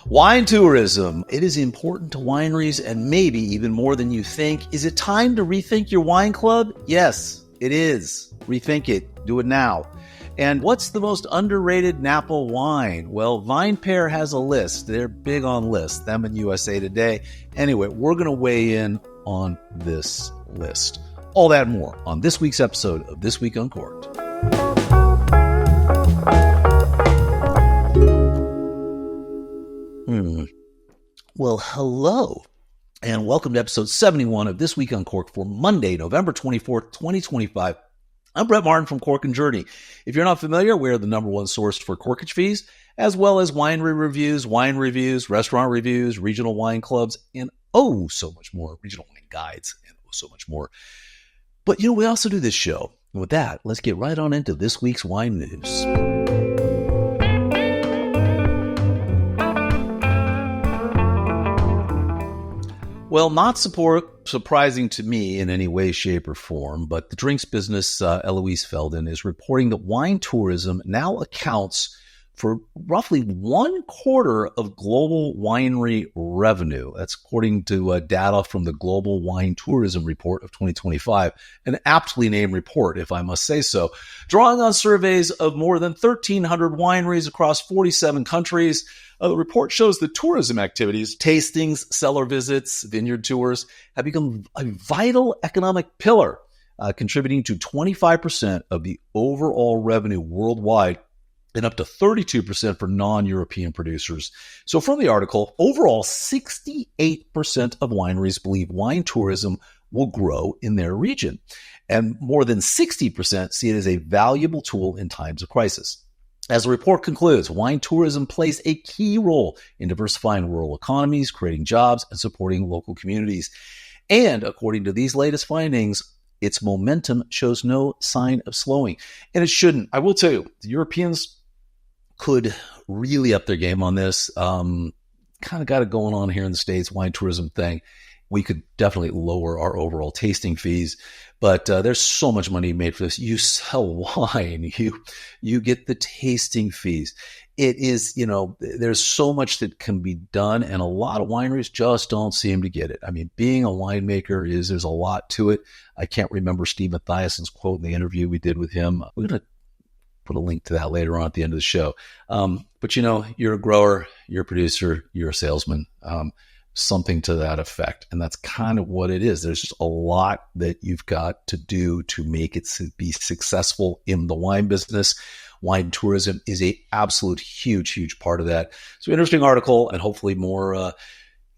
Wine tourism. It is important to wineries and maybe even more than you think. Is it time to rethink your wine club? Yes, it is. Rethink it. Do it now. And what's the most underrated Napa wine? Well, VinePair has a list. They're big on lists, them and USA Today. Anyway, we're going to weigh in on this list. All that and more on this week's episode of This Week Uncorked. Well, hello, and welcome to episode 71 of This Week Uncorked for Monday, November 24th, 2025. I'm Brett Martin from Cork and Journey. If you're not familiar, we're the number one source for Corkage fees, as well as winery reviews, wine reviews, restaurant reviews, regional wine clubs, and oh, so much more, regional wine guides, and oh, so much more. But, we also do this show. And with that, let's get right on into this week's wine news. Well, not surprising to me in any way, shape, or form, but the drinks business, Eloise Felden, is reporting that wine tourism now accounts for roughly 1/4 of global winery revenue. That's according to data from the Global Wine Tourism Report of 2025, an aptly named report, if I must say so, drawing on surveys of more than 1,300 wineries across 47 countries. The report shows that tourism activities, tastings, cellar visits, vineyard tours have become a vital economic pillar, contributing to 25% of the overall revenue worldwide and up to 32% for non-European producers. So from the article, overall 68% of wineries believe wine tourism will grow in their region, and more than 60% see it as a valuable tool in times of crisis. As the report concludes, wine tourism plays a key role in diversifying rural economies, creating jobs, and supporting local communities. And according to these latest findings, its momentum shows no sign of slowing. And it shouldn't. I will tell you, the Europeans could really up their game on this. Kind of got it going on here in the States, wine tourism thing. We could definitely lower our overall tasting fees, but there's so much money made for this. You sell wine, you get the tasting fees. It is, there's so much that can be done, and a lot of wineries just don't seem to get it. I mean, being a winemaker there's a lot to it. I can't remember Steve Matthiasson's quote in the interview we did with him. We're going to put a link to that later on at the end of the show. But you're a grower, you're a producer, you're a salesman. Something to that effect. And that's kind of what it is. There's just a lot that you've got to do to make it be successful in the wine business. Wine tourism is a absolute huge part of that. So interesting article, and hopefully more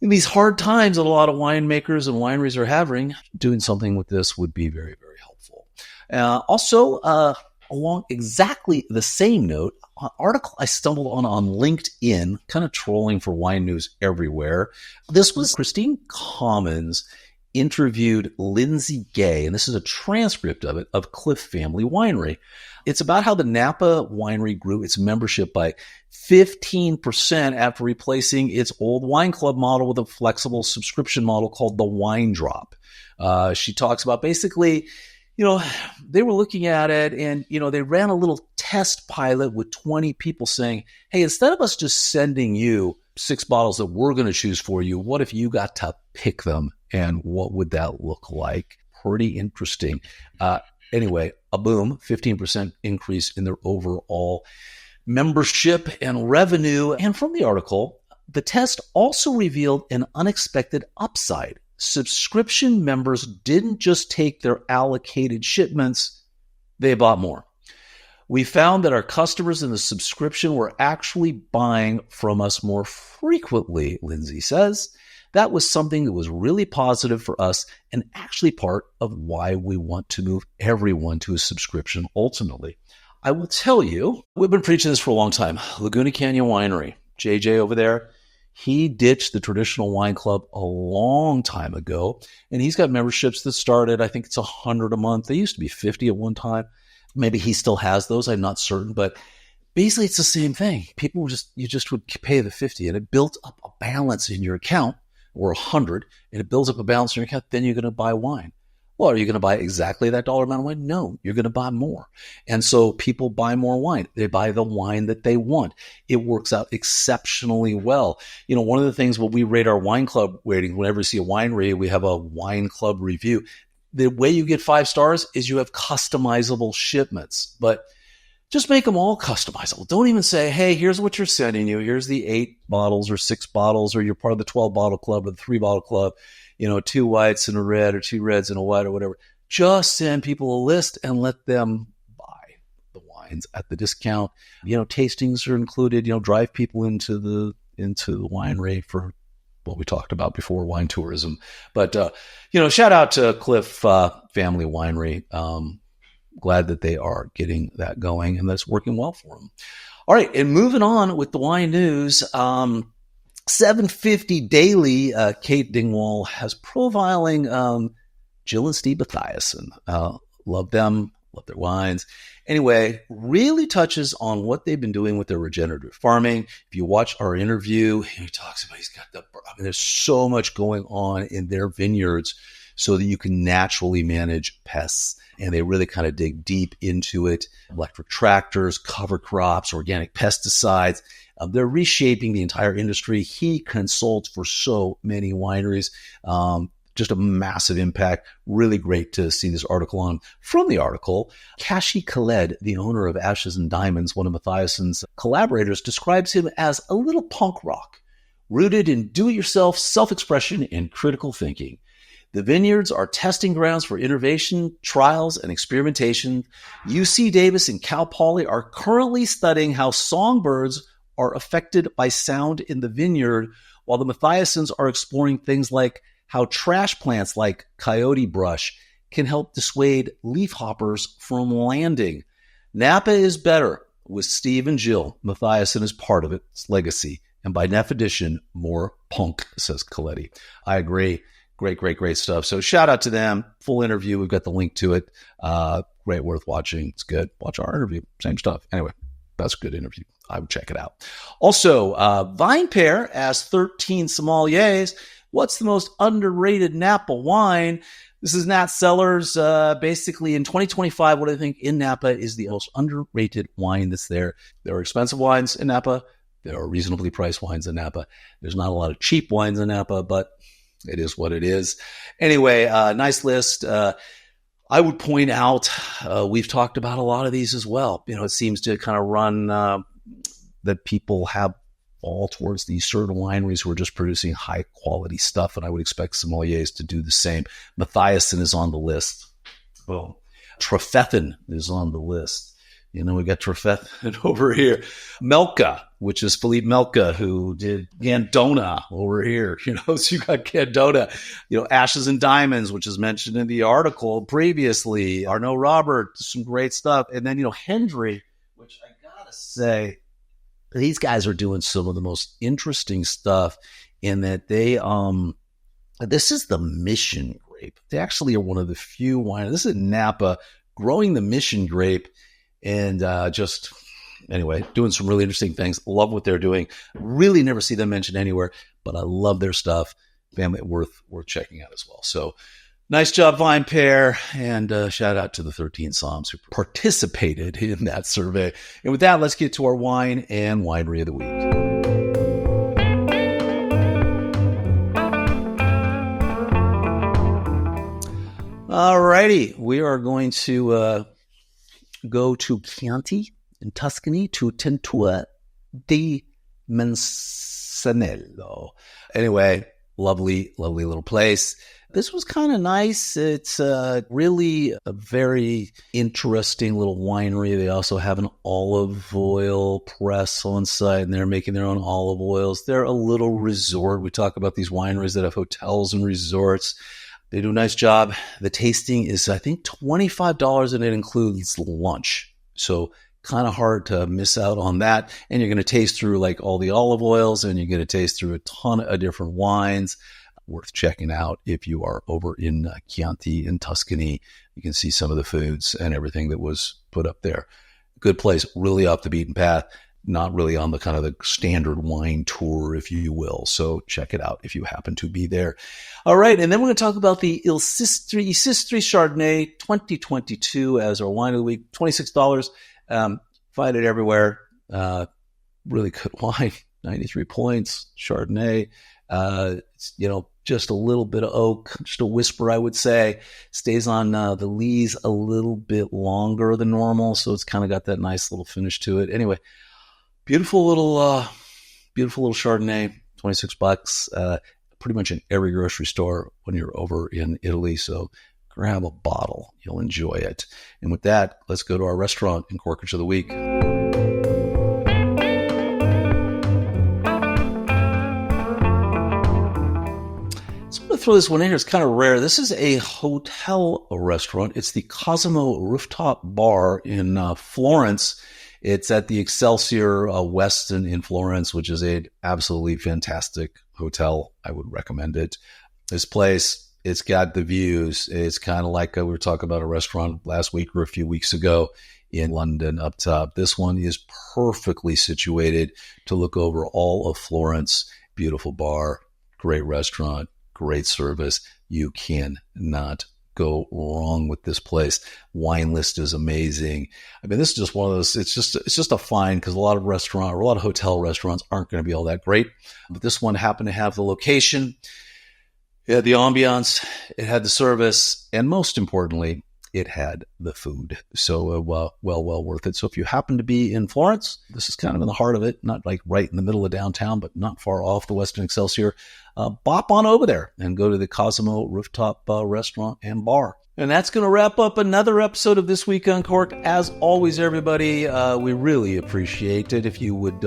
in these hard times that a lot of winemakers and wineries are having. Doing something with this would be very, very helpful. Also, along exactly the same note, an article I stumbled on LinkedIn, kind of trolling for wine news everywhere. This was Christine Commons interviewed Lindsay Gay, and this is a transcript of it, of Clif Family Winery. It's about how the Napa winery grew its membership by 15% after replacing its old wine club model with a flexible subscription model called the Wine Drop. She talks about basically, they were looking at it and, they ran a little test pilot with 20 people saying, hey, instead of us just sending you 6 bottles that we're going to choose for you, what if you got to pick them? And what would that look like? Pretty interesting. Anyway, a boom, 15% increase in their overall membership and revenue. And from the article, the test also revealed an unexpected upside. Subscription members didn't just take their allocated shipments, they bought more. We found that our customers in the subscription were actually buying from us more frequently, Lindsay says. That was something that was really positive for us and actually part of why we want to move everyone to a subscription ultimately. I will tell you, we've been preaching this for a long time. Laguna Canyon Winery, JJ over there, he ditched the traditional wine club a long time ago, and he's got memberships that started, I think it's $100 a month. They used to be $50 at one time. Maybe he still has those. I'm not certain, but basically it's the same thing. You just would pay the $50, and it built up a balance in your account, or $100, and it builds up a balance in your account. Then you're going to buy wine. Well, are you going to buy exactly that dollar amount of wine? No, you're going to buy more. And so people buy more wine. They buy the wine that they want. It works out exceptionally well. One of the things when we rate our wine club rating, whenever we see a winery, we have a wine club review. The way you get 5 stars is you have customizable shipments, but just make them all customizable. Don't even say, hey, here's what you're sending you. Here's the 8 bottles or 6 bottles, or you're part of the 12 bottle club or the 3 bottle club, 2 whites and a red or 2 reds and a white or whatever. Just send people a list and let them buy the wines at the discount. Tastings are included, drive people into the winery for what we talked about before, wine tourism. But, shout out to Clif Family Winery. Glad that they are getting that going and that's working well for them. All right. And moving on with the wine news, 750 Daily, Kate Dingwall has profiling Jill and Steve Matthiasson. Love them, love their wines. Anyway, really touches on what they've been doing with their regenerative farming. If you watch our interview, he talks about there's so much going on in their vineyards so that you can naturally manage pests. And they really kind of dig deep into it. Electric tractors, cover crops, organic pesticides. They're reshaping the entire industry. He consults for so many wineries. Just a massive impact. Really great to see this article on. From the article, Kashi Khaled, the owner of Ashes and Diamonds, one of Matthiasson's collaborators, describes him as a little punk rock, rooted in do-it-yourself self-expression and critical thinking. The vineyards are testing grounds for innovation, trials, and experimentation. UC Davis and Cal Poly are currently studying how songbirds are affected by sound in the vineyard, while the Matthiassons are exploring things like how trash plants like coyote brush can help dissuade leafhoppers from landing. Napa is better with Steve and Jill. Matthiasson is part of its legacy, and by definition, more punk, says Coletti. I agree. Great stuff. So shout out to them. Full interview. We've got the link to it. Great, worth watching. It's good. Watch our interview. Same stuff. Anyway, that's a good interview. I would check it out. Also, VinePair asks 13 sommeliers, what's the most underrated Napa wine? This is Nat Sellers. Basically, in 2025, what I think in Napa is the most underrated wine that's there. There are expensive wines in Napa. There are reasonably priced wines in Napa. There's not a lot of cheap wines in Napa, but it is what it is. Anyway, nice list. I would point out, we've talked about a lot of these as well. It seems to kind of run that people have all towards these certain wineries who are just producing high quality stuff. And I would expect sommeliers to do the same. Matthiasson is on the list. Well, Trefethen is on the list. We got Trefethen over here. Melka, which is Philippe Melka, who did Gandona over here. So you got Gandona. Ashes and Diamonds, which is mentioned in the article previously. Arnaud Robert, some great stuff. And then, Hendry, which I gotta say, these guys are doing some of the most interesting stuff in that they, this is the Mission grape. They actually are one of the few wines. This is Napa growing the Mission grape. And anyway, doing some really interesting things. Love what they're doing. Really never see them mentioned anywhere, but I love their stuff. Family worth checking out as well. So nice job, VinePair, and shout out to the 13 Somms who participated in that survey. And with that, let's get to our wine and winery of the week. All righty, we are going to go to Chianti in Tuscany, to Tenuta di Mensanello. Anyway, lovely little place. This was kind of nice. It's really a very interesting little winery. They also have an olive oil press on site, and they're making their own olive oils. They're a little resort. We talk about these wineries that have hotels and resorts. They do a nice job. The tasting is, I think, $25, and it includes lunch. So kind of hard to miss out on that. And you're going to taste through like all the olive oils, and you're going to taste through a ton of different wines. Worth checking out if you are over in Chianti in Tuscany. You can see some of the foods and everything that was put up there. Good place, really off the beaten path. not really on the kind of the standard wine tour, if you will. So check it out if you happen to be there. All right. And then we're going to talk about the Sistri Chardonnay 2022 as our wine of the week, $26. Find it everywhere. Really good wine, 93 points, Chardonnay. Just a little bit of oak, just a whisper, I would say. Stays on the lees a little bit longer than normal, so it's kind of got that nice little finish to it. Anyway, beautiful little Chardonnay, $26. Pretty much in every grocery store when you're over in Italy. So grab a bottle, you'll enjoy it. And with that, let's go to our restaurant in Corkage of the week. So I'm going to throw this one in here. It's kind of rare. This is a hotel restaurant. It's the Cosimo Rooftop Bar in Florence. It's at the Excelsior Westin in Florence, which is an absolutely fantastic hotel. I would recommend it. This place, it's got the views. It's kind of like we were talking about a restaurant last week or a few weeks ago in London up top. This one is perfectly situated to look over all of Florence. Beautiful bar, great restaurant, great service. You cannot go wrong with this place. Wine list is amazing. I mean, this is just one of those, it's just a find because a lot of hotel restaurants aren't going to be all that great. But this one happened to have the location, it had the ambiance, it had the service, and most importantly, it had the food. So well worth it. So if you happen to be in Florence, this is kind of in the heart of it, not like right in the middle of downtown, but not far off the Westin Excelsior. Bop on over there and go to the Cosimo Rooftop Restaurant and Bar. And that's going to wrap up another episode of This Week Uncorked. As always, everybody, we really appreciate it if you would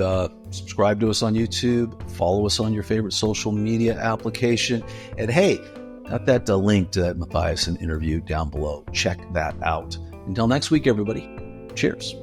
subscribe to us on YouTube, follow us on your favorite social media application. And hey, got that link to that Matthiasson interview down below. Check that out. Until next week, everybody. Cheers.